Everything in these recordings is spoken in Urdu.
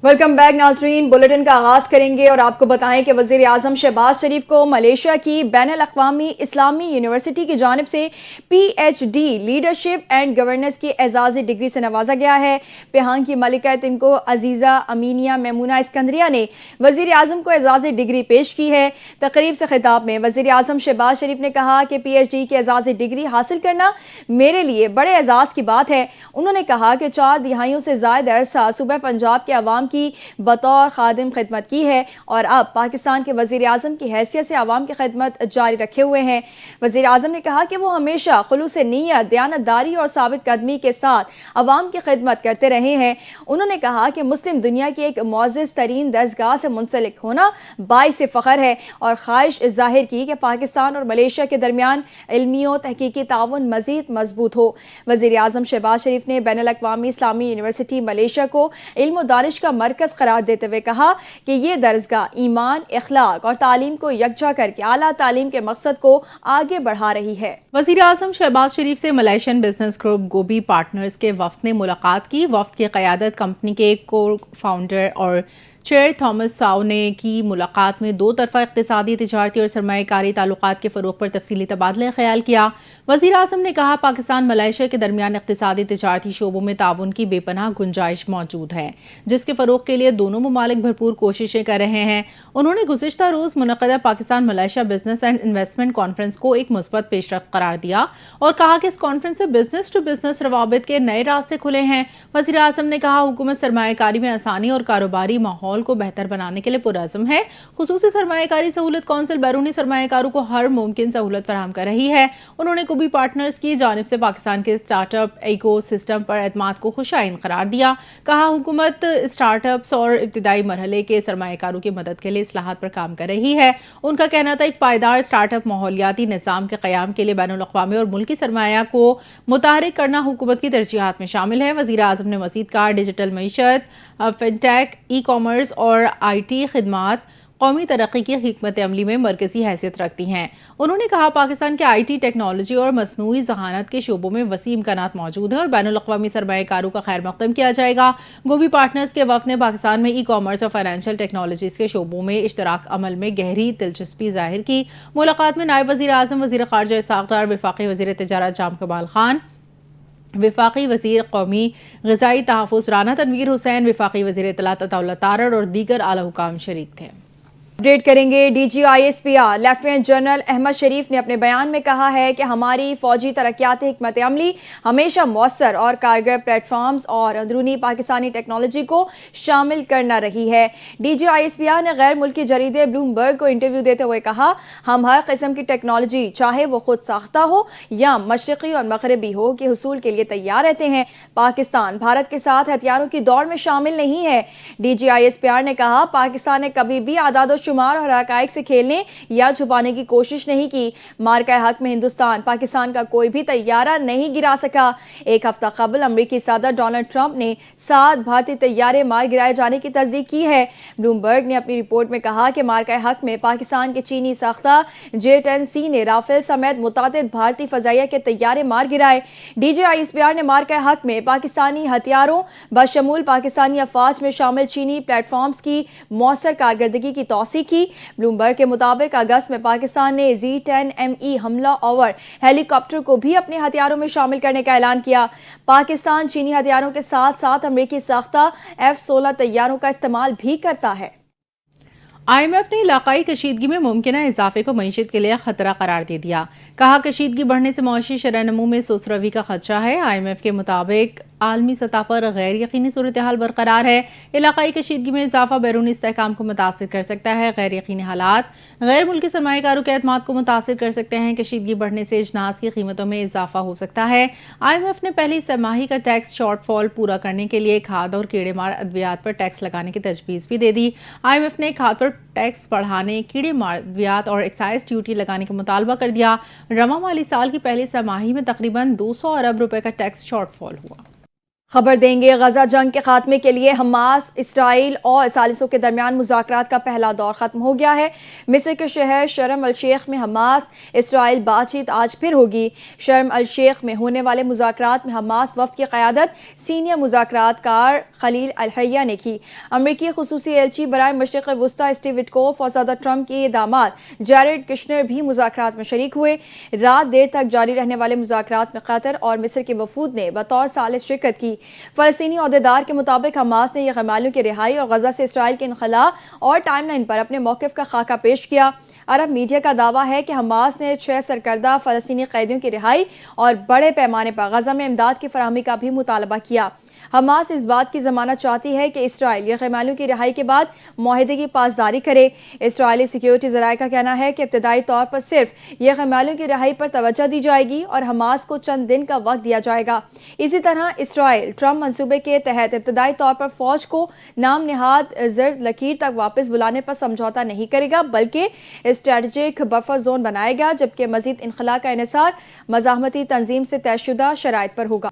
ویلکم بیک ناظرین، بلیٹن کا آغاز کریں گے اور آپ کو بتائیں کہ وزیر اعظم شہباز شریف کو ملیشیا کی بین الاقوامی اسلامی یونیورسٹی کی جانب سے P H D leadership and governance کی اعزازی ڈگری سے نوازا گیا ہے۔ پہانگ کی ملکہ تنکو عزیزہ امینیہ میمونہ اسکندریہ نے وزیر اعظم کو اعزازی ڈگری پیش کی ہے۔ تقریب سے خطاب میں وزیر اعظم شہباز شریف نے کہا کہ پی ایچ ڈی کی اعزازی ڈگری حاصل کرنا میرے لیے بڑے اعزاز کی بات ہے۔ انہوں نے کہا کہ 4 دہائیوں سے زائد عرصہ صوبہ پنجاب کے عوام کی بطور خادم خدمت کی ہے اور اب پاکستان کے وزیر اعظم کی حیثیت سے عوام کی خدمت جاری رکھے ہوئے ہیں۔ وزیر اعظم نے کہا کہ وہ ہمیشہ خلوص نیت، دیانتداری اور ثابت قدمی کے ساتھ عوام کی خدمت کرتے رہے ہیں۔ انہوں نے کہا کہ مسلم دنیا کی ایک معزز ترین درسگاہ سے منسلک ہونا باعث فخر ہے اور خواہش ظاہر کی کہ پاکستان اور ملیشیا کے درمیان علمی و تحقیقی تعاون مزید مضبوط ہو۔ وزیر اعظم شہباز شریف نے بین الاقوامی اسلامی یونیورسٹی ملیشیا کو علم و دانش کا مرکز قرار دیتے ہوئے کہا کہ یہ درسگاہ ایمان، اخلاق اور تعلیم کو یکجا کر کے اعلیٰ تعلیم کے مقصد کو آگے بڑھا رہی ہے۔ وزیر اعظم شہباز شریف سے ملیشین بزنس گروپ گوبی پارٹنرز کے وفد نے ملاقات کی۔ وفد کی قیادت کمپنی کے کو فاؤنڈر اور چیئر تھامس ساؤ نے کی۔ ملاقات میں 2 طرفہ اقتصادی، تجارتی اور سرمایہ کاری تعلقات کے فروغ پر تفصیلی تبادلہ خیال کیا۔ وزیر اعظم نے کہا پاکستان ملیشیا کے درمیان اقتصادی تجارتی شعبوں میں تعاون کی بے پناہ گنجائش موجود ہے، جس کے فروغ کے لیے دونوں ممالک بھرپور کوششیں کر رہے ہیں۔ انہوں نے گزشتہ روز منعقدہ Pakistan Malaysia business and investment conference کو ایک مثبت پیش رفت قرار دیا اور کہا کہ اس کانفرنس سے بزنس ٹو بزنس روابط کے نئے راستے کھلے ہیں۔ وزیر اعظم نے کہا حکومت سرمایہ کاری میں آسانی اور کاروباری ماحول کو بہتر بنانے کے لیے پرعزم ہے۔ خصوصی سرمایہ کاری سہولت کونسل بیرونی سرمایہ کاروں کو ہر ممکن سہولت فراہم کر رہی ہے۔ انہوں نے کوبی پارٹنرز کی جانب سے پاکستان کے اسٹارٹ اپ ایکو سسٹم پر اعتماد کو خوش آئند قرار دیا۔ کہا حکومت اسٹارٹ اپس اور ابتدائی مرحلے کے سرمایہ کاروں کی مدد کے لیے اصلاحات پر کام کر رہی ہے۔ ان کا کہنا تھا ایک پائیدار اسٹارٹ اپ ماحولیاتی نظام کے قیام کے لیے بین الاقوامی اور ملکی سرمایہ کو متحرک کرنا حکومت کی ترجیحات میں شامل ہے۔ وزیر اعظم نے مزید کہا ڈیجیٹل معیشت، فن ٹیک، ای کامرس اور آئی ٹی خدمات قومی ترقی کی حکمت عملی میں مرکزی حیثیت رکھتی ہیں۔ انہوں نے کہا پاکستان کے آئی ٹی ٹیکنالوجی اور مصنوعی ذہانت کے شعبوں میں وسیع امکانات موجود ہیں اور بین الاقوامی سرمایہ کاروں کا خیر مقدم کیا جائے گا۔ گوبی پارٹنرز کے وفد نے پاکستان میں ای کامرس اور فائنینشیل ٹیکنالوجیز کے شعبوں میں اشتراک عمل میں گہری دلچسپی ظاہر کی۔ ملاقات میں نائب وزیر اعظم، وزیر خارجہ اسحاق ڈار، وفاقی وزیر تجارت جام کمال خان، وفاقی وزیر قومی غذائی تحفظ رانا تنویر حسین، وفاقی وزیر اطلاعات عطا اللہ تارڑ اور دیگر اعلی حکام شریک تھے۔ اپڈیٹ کریں گے D G I S P R lieutenant general Ahmed Sharif نے اپنے بیان میں کہا ہے کہ ہماری فوجی ترقیاتی حکمت عملی ہمیشہ مؤثر اور کارگر پلیٹ فارمز اور اندرونی پاکستانی ٹیکنالوجی کو شامل کرنا رہی ہے۔ D G I S P R نے غیر ملکی جریدے بلومبرگ کو انٹرویو دیتے ہوئے کہا ہم ہر قسم کی ٹیکنالوجی چاہے وہ خود ساختہ ہو یا مشرقی اور مغربی ہو کے حصول کے لیے تیار رہتے ہیں۔ پاکستان بھارت کے ساتھ ہتھیاروں کی دوڑ میں شامل نہیں ہے۔ D G I S P R نے کہا پاکستان نے کبھی بھی اعداد و شمار اور حقائق سے کھیلنے یا چھپانے کی کوشش نہیں کی۔ مارکہ حق میں ہندوستان پاکستان کا کوئی بھی طیارہ نہیں گرا سکا۔ ایک ہفتہ قبل امریکی صدر ڈونلڈ ٹرمپ نے 7 بھارتی طیارے مار گرائے جانے کی تصدیق کی ہے۔ بلومبرگ نے اپنی رپورٹ میں کہا کہ مارکہ حق میں پاکستان کے چینی ساختہ J-10C نے رافیل سمیت متعدد بھارتی فضائیہ کے طیارے مار گرائے۔ D G I S P R نے مارکہ حق میں پاکستانی ہتھیاروں بشمول پاکستانی افواج میں شامل چینی پلیٹ فارمز کی مؤثر کارکردگی کی توثیق کی۔ بلومبرگ کے مطابق اگست میں پاکستان نے Z-10ME حملہ آور ہیلی کاپٹر کو بھی اپنے ہتھیاروں میں شامل کرنے کا اعلان کیا۔ پاکستان چینی ہتھیاروں کے ساتھ ساتھ امریکی ساختہ F-16 طیاروں کا استعمال بھی کرتا ہے۔ آئی ایم ایف نے علاقائی کشیدگی میں ممکنہ اضافے کو معیشت کے لیے خطرہ قرار دے دیا۔ کہا کشیدگی بڑھنے سے معاشی شرح نمو میں سست روی کا خدشہ ہے۔ آئی ایم ایف کے مطابق عالمی سطح پر غیر یقینی صورتحال برقرار ہے۔ علاقائی کشیدگی میں اضافہ بیرونی استحکام کو متاثر کر سکتا ہے۔ غیر یقینی حالات غیر ملکی سرمایہ کاروں کے اعتماد کو متاثر کر سکتے ہیں۔ کشیدگی بڑھنے سے اجناس کی قیمتوں میں اضافہ ہو سکتا ہے۔ آئی ایم ایف نے پہلی سہ ماہی کا ٹیکس شارٹ فال پورا کرنے کے لیے کھاد اور کیڑے مار ادویات پر ٹیکس لگانے کی تجویز بھی دے دی۔ آئی ایم ایف نے کھاد پر ٹیکس بڑھانے، کیڑے مار ادویات اور ایکسائز ڈیوٹی لگانے کا مطالبہ کر دیا۔ رواں مالی سال کی پہلی سہ ماہی میں تقریباً 200 ارب روپے کا ٹیکس شارٹ فال ہوا۔ خبر دیں گے غزہ جنگ کے خاتمے کے لیے حماس، اسرائیل اور ثالثوں کے درمیان مذاکرات کا پہلا دور ختم ہو گیا ہے۔ مصر کے شہر شرم الشیخ میں حماس اسرائیل بات چیت آج پھر ہوگی۔ شرم الشیخ میں ہونے والے مذاکرات میں حماس وفد کی قیادت سینئر مذاکرات کار خلیل الحیہ نے کی۔ امریکی خصوصی ایلچی برائے مشرق وسطی اسٹیو وٹکوف اور صدر ٹرمپ کے داماد جیریڈ کشنر بھی مذاکرات میں شریک ہوئے۔ رات دیر تک جاری رہنے والے مذاکرات میں قطر اور مصر کے وفود نے بطور ثالث شرکت کی۔ فلسطینی عہدیدار کے مطابق حماس نے یرغمالیوں کی رہائی اور غزہ سے اسرائیل کے انخلاء اور ٹائم لائن پر اپنے موقف کا خاکہ پیش کیا۔ عرب میڈیا کا دعویٰ ہے کہ حماس نے 6 سرکردہ فلسطینی قیدیوں کی رہائی اور بڑے پیمانے پر غزہ میں امداد کی فراہمی کا بھی مطالبہ کیا۔ حماس اس بات کی ضمانت چاہتی ہے کہ اسرائیل یرغمالیوں کی رہائی کے بعد معاہدے کی پاسداری کرے۔ اسرائیلی سیکیورٹی ذرائع کا کہنا ہے کہ ابتدائی طور پر صرف یرغمالیوں کی رہائی پر توجہ دی جائے گی اور حماس کو چند دن کا وقت دیا جائے گا۔ اسی طرح اسرائیل ٹرمپ منصوبے کے تحت ابتدائی طور پر فوج کو نام نہاد زرد لکیر تک واپس بلانے پر سمجھوتہ نہیں کرے گا، بلکہ اسٹریٹجک بفر زون بنائے گا، جبکہ مزید انخلاء کا انحصار مزاحمتی تنظیم سے طے شدہ شرائط پر ہوگا۔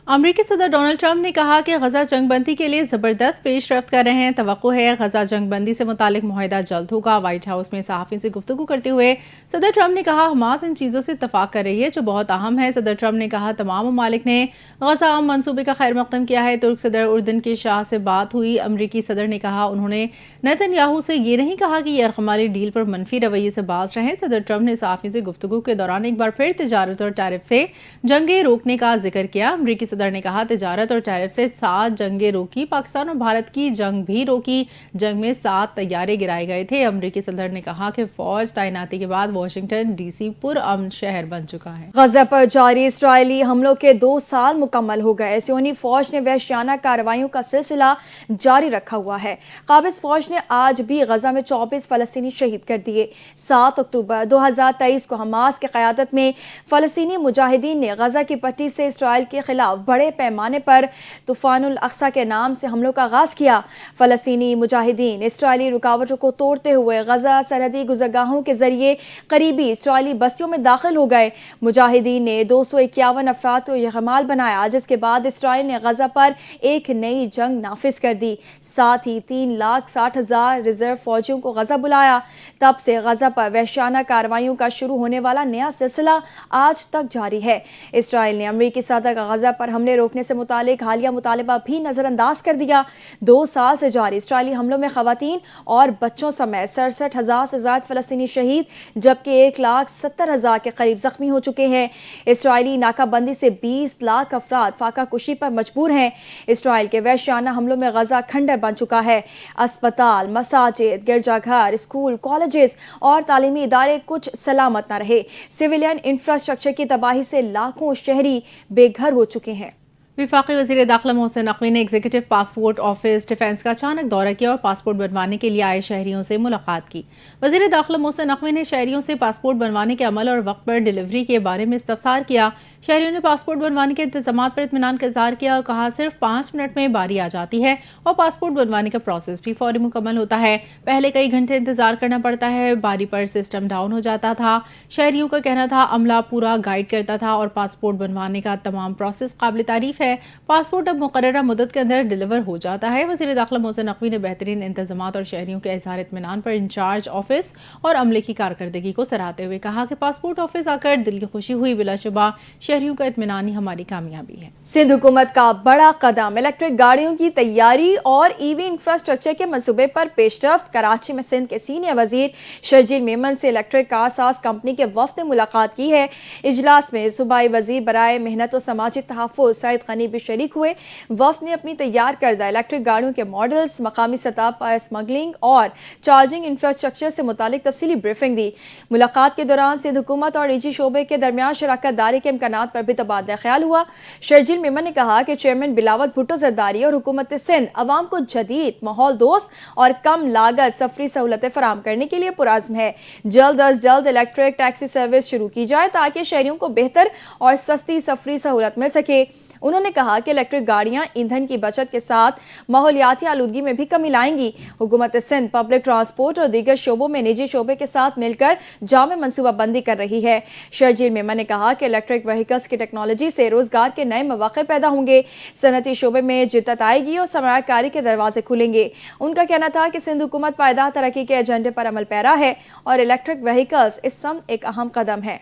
امریکی صدر ڈونلڈ ٹرمپ نے کہا کہ غزہ جنگ بندی کے لیے زبردست پیش رفت کر رہے ہیں۔ توقع ہے غزہ جنگ بندی سے متعلق معاہدہ جلد ہوگا۔ وائٹ ہاؤس میں صحافیوں سے گفتگو کرتے ہوئے صدر ٹرمپ نے کہا حماس ان چیزوں سے اتفاق کر رہی ہے جو بہت اہم ہے۔ صدر ٹرمپ نے کہا تمام ممالک نے غزہ امن منصوبے کا خیر مقدم کیا ہے۔ ترک صدر اردن کے شاہ سے بات ہوئی۔ امریکی صدر نے کہا انہوں نے نیتن یاہو سے یہ نہیں کہا کہ یرغمالی ڈیل پر منفی رویے سے باز رہیں۔ صدر ٹرمپ نے صحافیوں سے گفتگو کے دوران ایک بار پھر تجارت اور ٹیرف سے جنگیں روکنے کا ذکر کیا۔ امریکی صدر نے کہا تجارت اور ٹیرف سے 7 جنگیں روکی، پاکستان اور بھارت کی جنگ بھی روکی، جنگ میں 7 طیارے گرائے گئے تھے۔ امریکی صدر نے کہا کہ فوج تعیناتی کے بعد واشنگٹن ڈی سی پرامن شہر بن چکا ہے۔ غزہ پر جاری اسرائیلی حملوں کے 2 سال مکمل ہو گئے۔ صہیونی فوج نے وحشیانہ کارروائیوں کا سلسلہ جاری رکھا ہوا ہے۔ قابض فوج نے آج بھی غزہ میں 24 فلسطینی شہید کر دیے۔ 7 اکتوبر 2023 کو حماس کی قیادت میں فلسطینی مجاہدین نے غزہ کی پٹی سے اسرائیل کے خلاف بڑے پیمانے پر طوفان الاقصی کے نام سے حملوں کا آغاز کیا۔ فلسطینی مجاہدین اسرائیلی رکاوٹوں کو توڑتے ہوئے غزہ سرحدی گزرگاہوں کے ذریعے قریبی اسرائیلی بستیوں میں داخل ہو گئے۔ مجاہدین نے 251 افراد کو یرغمال بنایا، جس کے بعد اسرائیل نے غزہ پر ایک نئی جنگ نافذ کر دی۔ ساتھ ہی 3,60,000 ریزرو فوجیوں کو غزہ بلایا۔ تب سے غزہ پر وحشیانہ کارروائیوں کا شروع ہونے والا نیا سلسلہ آج تک جاری ہے۔ اسرائیل نے امریکی صدر کا غزہ پر حملے روکنے سے متعلق حالیہ مطالبہ بھی نظر انداز کر دیا۔ 2 سال سے جاری اسرائیلی حملوں میں خواتین اور بچوں سمیت 67,000 سے زائد فلسطینی شہید، جبکہ 1,70,000 کے قریب زخمی ہو چکے ہیں۔ اسرائیلی ناکہ بندی سے 20 لاکھ افراد فاقہ کشی پر مجبور ہیں۔ اسرائیل کے وحشیانہ حملوں میں غزہ کھنڈر بن چکا ہے۔ اسپتال، مساجد، گرجا گھر، اسکول، کالجز اور تعلیمی ادارے کچھ سلامت نہ رہے۔ سویلین انفراسٹرکچر کی تباہی سے لاکھوں شہری بے گھر ہو چکے ہیں۔ وفاقی وزیر داخلہ محسن نقوی نے ایگزیکٹو پاسپورٹ آفس ڈیفنس کا اچانک دورہ کیا اور پاسپورٹ بنوانے کے لیے آئے شہریوں سے ملاقات کی۔ وزیر داخلہ محسن نقوی نے شہریوں سے پاسپورٹ بنوانے کے عمل اور وقت پر ڈیلیوری کے بارے میں استفسار کیا۔ شہریوں نے پاسپورٹ بنوانے کے انتظامات پر اطمینان کا اظہار کیا اور کہا صرف 5 منٹ میں باری آ جاتی ہے اور پاسپورٹ بنوانے کا پروسیس بھی فوری مکمل ہوتا ہے۔ پہلے کئی گھنٹے انتظار کرنا پڑتا ہے، باری پر سسٹم ڈاؤن ہو جاتا تھا۔ شہریوں کا کہنا تھا عملہ پورا گائیڈ کرتا تھا اور پاسپورٹ بنوانے کا تمام پروسیس قابل تعریف ہے۔ پاسپورٹ اب مقررہ مدت کے اندر ڈیلیور ہو جاتا ہے۔ وزیر داخلہ محسن نقوی نے بہترین انتظامات اور شہریوں کے اظہار اطمینان پر انچارج آفس اور عملے کی کارکردگی کو سراہتے ہوئے کہا کہ پاسپورٹ آفس آ کر دل کی خوشی ہوئی، بلا شبہ شہریوں کا اطمینان ہی ہماری کامیابی ہے۔ سندھ حکومت کا بڑا قدم، الیکٹرک گاڑیوں کی تیاری اور ای وی انفراسٹرکچر کے منصوبے پر پیش رفت۔ کراچی میں سندھ کے سینئر وزیر شرجیل میمن سے الیکٹرک کار ساز کمپنی کے وفد نے ملاقات کی ہے۔ اجلاس میں صوبائی وزیر برائے محنت و سماجی تحفظ سعید غنی بھی شریک ہوئے۔ وفد نے اپنی تیار کردہ الیکٹرک گاڑیوں کے ماڈلز، مقامی سطح پر اسمگلنگ اور چارجنگ انفراسٹرکچر سے متعلق تفصیلی بریفنگ دی۔ ملاقات کے دوران سندھ حکومت اور نجی شعبے کے درمیان شراکت داری کے امکانات پر بھی تبادلہ خیال ہوا۔ شرجیل میمن نے کہا کہ چیئرمین بلاول بھٹو زرداری اور حکومت سندھ عوام کو جدید، ماحول دوست اور کم لاگت سفری سہولتیں فراہم کرنے کے لیے پرعزم ہے۔ جلد از جلد الیکٹرک ٹیکسی سروس شروع کی جائے تاکہ شہریوں کو بہتر اور سستی سفری سہولت مل سکے۔ انہوں نے کہا کہ الیکٹرک گاڑیاں ایندھن کی بچت کے ساتھ ماحولیاتی آلودگی میں بھی کمی لائیں گی۔ حکومت سندھ پبلک ٹرانسپورٹ اور دیگر شعبوں میں نجی شعبے کے ساتھ مل کر جامع منصوبہ بندی کر رہی ہے۔ شرجیل میمن نے کہا کہ الیکٹرک وہیکلز کی ٹیکنالوجی سے روزگار کے نئے مواقع پیدا ہوں گے، صنعتی شعبے میں جدت آئے گی اور سرمایہ کاری کے دروازے کھلیں گے۔ ان کا کہنا تھا کہ سندھ حکومت پائیدار ترقی کے ایجنڈے پر عمل پیرا ہے اور الیکٹرک وہیکلز اس سمت ایک اہم قدم ہے۔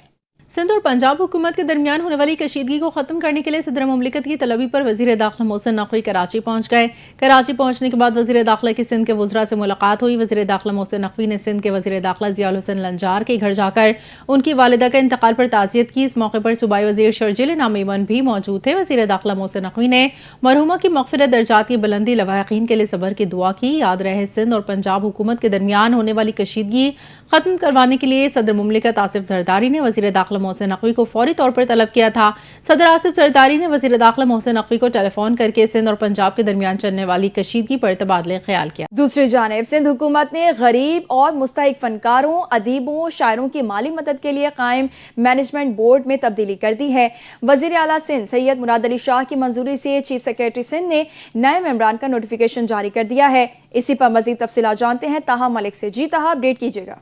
سندھ اور پنجاب حکومت کے درمیان ہونے والی کشیدگی کو ختم کرنے کے لیے صدر مملکت کی طلبی پر وزیر داخلہ محسن نقوی کراچی پہنچ گئے۔ کراچی پہنچنے کے بعد وزیر داخلہ کی سندھ کے وزراء سے ملاقات ہوئی۔ وزیر داخلہ محسن نقوی نے سندھ کے وزیر داخلہ ضیاء الحسن لنجار کے گھر جا کر ان کی والدہ کے انتقال پر تعزیت کی۔ اس موقع پر صوبائی وزیر شرجیل میمن بھی موجود تھے۔ وزیر داخلہ محسن نقوی نے مرحومہ کی مغفرت درجات کی بلندی، لواحقین کے لیے صبر کی دعا کی۔ یاد رہے سندھ اور پنجاب حکومت کے درمیان ہونے والی کشیدگی ختم کروانے کے لیے صدر مملکت آصف زرداری نے وزیر داخلہ محسن نقوی کو فوری طور پر طلب کیا تھا۔ صدر آصف زرداری نے وزیر داخلہ محسن نقوی کو ٹیلی فون کر کے سندھ اور پنجاب کے درمیان چلنے والی کشیدگی پر تبادلہ خیال کیا۔ دوسری جانب سندھ حکومت نے غریب اور مستحق فنکاروں، ادیبوں، شاعروں کی مالی مدد کے لیے قائم مینجمنٹ بورڈ میں تبدیلی کر دی ہے۔ وزیر اعلیٰ سندھ سید مراد علی شاہ کی منظوری سے چیف سیکریٹری سندھ نے نئے ممبران کا نوٹیفیکیشن جاری کر دیا ہے۔ اسی پر مزید تفصیلات جانتے ہیں طاہا ملک سے۔ جی طاہا، اپڈیٹ کیجیے گا۔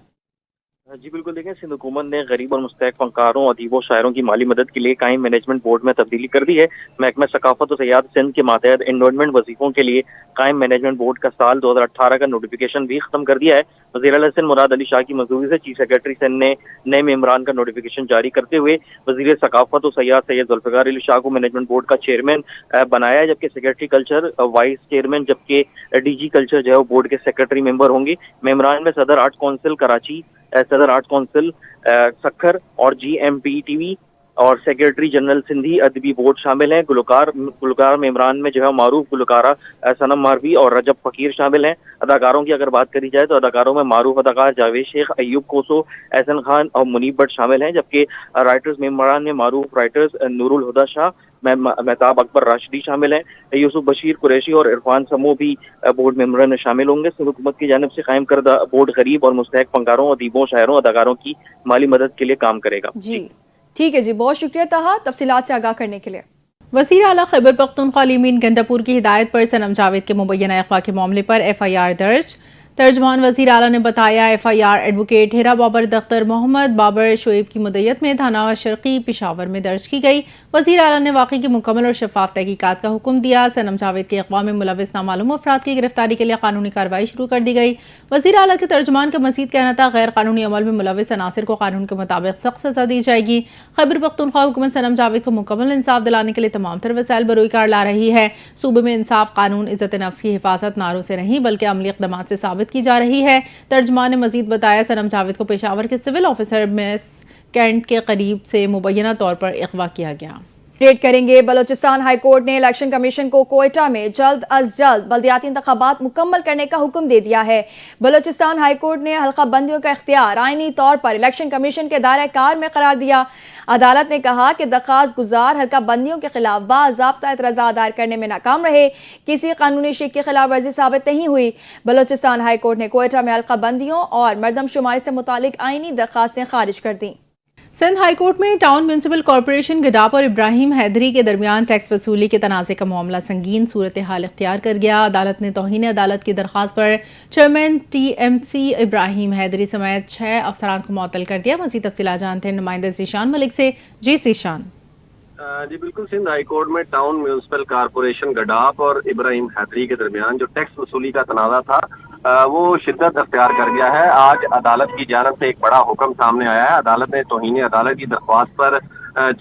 جی بالکل، دیکھیں سندھ حکومت نے غریب اور مستحق فنکاروں، ادیبوں، شاعروں کی مالی مدد کے لیے قائم مینجمنٹ بورڈ میں تبدیلی کر دی ہے۔ محکمہ ثقافت و سیاحت سندھ کے ماتحت انڈومنٹ وظیفوں کے لیے قائم مینجمنٹ بورڈ کا سال 2018 کا نوٹیفیکیشن بھی ختم کر دیا ہے۔ وزیر اعلیٰ سندھ مراد علی شاہ کی منظوری سے چیف سیکریٹری سندھ نے نئے ممبران کا نوٹیفیکیشن جاری کرتے ہوئے وزیر ثقافت و سیاحت سید ذوالفقار علی شاہ کو مینجمنٹ بورڈ کا چیئرمین بنایا ہے، جبکہ سیکریٹری کلچر وائس چیئرمین جبکہ ڈی جی کلچر جو ہے وہ بورڈ کے سیکریٹری ممبر ہوں گے۔ ممبران میں صدر آرٹ کونسل کراچی، صدر آرٹ کونسل سکھر اور G M P T V اور سیکریٹری جنرل سندھی ادبی بورڈ شامل ہیں۔ گلوکار ممبران میں جو ہے معروف گلوکارہ صنم ماروی اور رجب فقیر شامل ہیں۔ اداکاروں کی اگر بات کری جائے تو اداکاروں میں معروف اداکار جاوید شیخ، ایوب کوسو، احسن خان اور منیب بٹ شامل ہیں، جبکہ رائٹرز ممبران میں معروف رائٹرز نور الہدا شاہ، مہتاب اکبر راشدی شامل ہیں۔ یوسف بشیر قریشی اور عرفان سمو بھی بورڈ ممبران میں شامل ہوں گے۔ سندھ حکومت کی جانب سے قائم کردہ بورڈ غریب اور مستحق فنکاروں، ادیبوں، شاعروں، اداکاروں کی مالی مدد کے لیے کام کرے گا۔ جی ٹھیک ہے جی، بہت شکریہ طاہا تفصیلات سے آگاہ کرنے کے لیے۔ وزیر اعلیٰ خیبر پختونخوا علی امین گنڈاپور کی ہدایت پر صنم جاوید کے مبینہ اغوا کے معاملے پر ایف آئی آر درج۔ ترجمان وزیر اعلیٰ نے بتایا ایف آئی آر ایڈوکیٹ ہیرا بابر دختر محمد بابر شعیب کی مدعیت میں تھانہ شرقی پشاور میں درج کی گئی۔ وزیر اعلیٰ نے واقعے کی مکمل اور شفاف تحقیقات کا حکم دیا۔ صنم جاوید کے اغوا میں ملوث نامعلوم افراد کی گرفتاری کے لیے قانونی کارروائی شروع کر دی گئی۔ وزیر اعلیٰ کے ترجمان کا مزید کہنا تھا غیر قانونی عمل میں ملوث عناصر کو قانون کے مطابق سخت سزا دی جائے گی۔ خیبر پختونخوا حکومت صنم جاوید کو مکمل انصاف دلانے کے لیے تمام تر وسائل بروئی کار لا رہی ہے۔ صوبے میں انصاف، قانون، عزت نفس کی حفاظت نعروں سے نہیں بلکہ عملی اقدامات سے ثابت کی جا رہی ہے۔ ترجمان نے مزید بتایا صنم جاوید کو پشاور کے سول آفیسر میس کینٹ کے قریب سے مبینہ طور پر اغوا کیا گیا۔ ریڈ کریں گے۔ بلوچستان ہائی کورٹ نے الیکشن کمیشن کو کوئٹہ میں جلد از جلد بلدیاتی انتخابات مکمل کرنے کا حکم دے دیا ہے۔ بلوچستان ہائی کورٹ نے حلقہ بندیوں کا اختیار آئینی طور پر الیکشن کمیشن کے دائرہ کار میں قرار دیا۔ عدالت نے کہا کہ درخواست گزار حلقہ بندیوں کے خلاف باضابطہ اعتراضات دائر کرنے میں ناکام رہے، کسی قانونی شک کی خلاف ورزی ثابت نہیں ہوئی۔ بلوچستان ہائی کورٹ نے کوئٹہ میں حلقہ بندیوں اور مردم شماری سے متعلق آئینی درخواستیں خارج کر دیں۔ سندھ ہائی کورٹ میں ٹاؤن میونسپل کارپوریشن گڈاپ اور ابراہیم حیدری کے درمیان ٹیکس وصولی کے تنازع کا معاملہ سنگین صورتحال اختیار کر گیا۔ عدالت نے توہین عدالت کی درخواست پر چیئرمین ٹی ایم سی ابراہیم حیدری سمیت 6 افسران کو معطل کر دیا۔ مزید تفصیلات جانتے ہیں نمائندہ ذیشان ملک سے۔ جی ذیشان۔ جی بالکل، سندھ ہائی کورٹ میں ٹاؤن میونسپل کارپوریشن گڈاپ اور ابراہیم حیدری کے درمیان جو ٹیکس وصولی کا تنازع تھا وہ شدت اختیار کر گیا ہے۔ آج عدالت کی جانب سے ایک بڑا حکم سامنے آیا ہے۔ عدالت نے توہین عدالت کی درخواست پر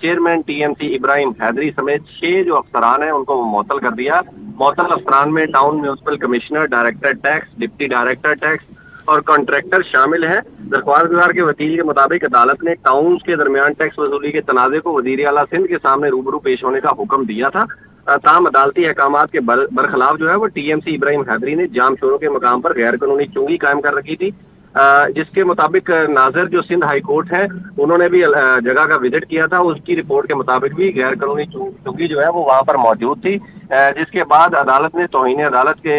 چیئرمین ٹی ایم سی ابراہیم حیدری سمیت 6 جو افسران ہیں ان کو معطل کر دیا۔ معطل افسران میں town municipal commissioner, director tax, deputy director tax اور کانٹریکٹر شامل ہیں۔ درخواست گزار کے وکیل کے مطابق عدالت نے ٹاؤنز کے درمیان ٹیکس وصولی کے تنازع کو وزیر اعلیٰ سندھ کے سامنے روبرو پیش ہونے کا حکم دیا تھا۔ تاہم عدالتی احکامات کے برخلاف جو ہے وہ ٹی ایم سی ابراہیم حیدری نے جام شوروں کے مقام پر غیر قانونی چنگی قائم کر رکھی تھی، جس کے مطابق ناظر جو سندھ ہائی کورٹ ہے انہوں نے بھی جگہ کا وزٹ کیا تھا۔ اس کی رپورٹ کے مطابق بھی غیر قانونی چنگی جو ہے وہ وہاں پر موجود تھی، جس کے بعد عدالت نے توہین عدالت کے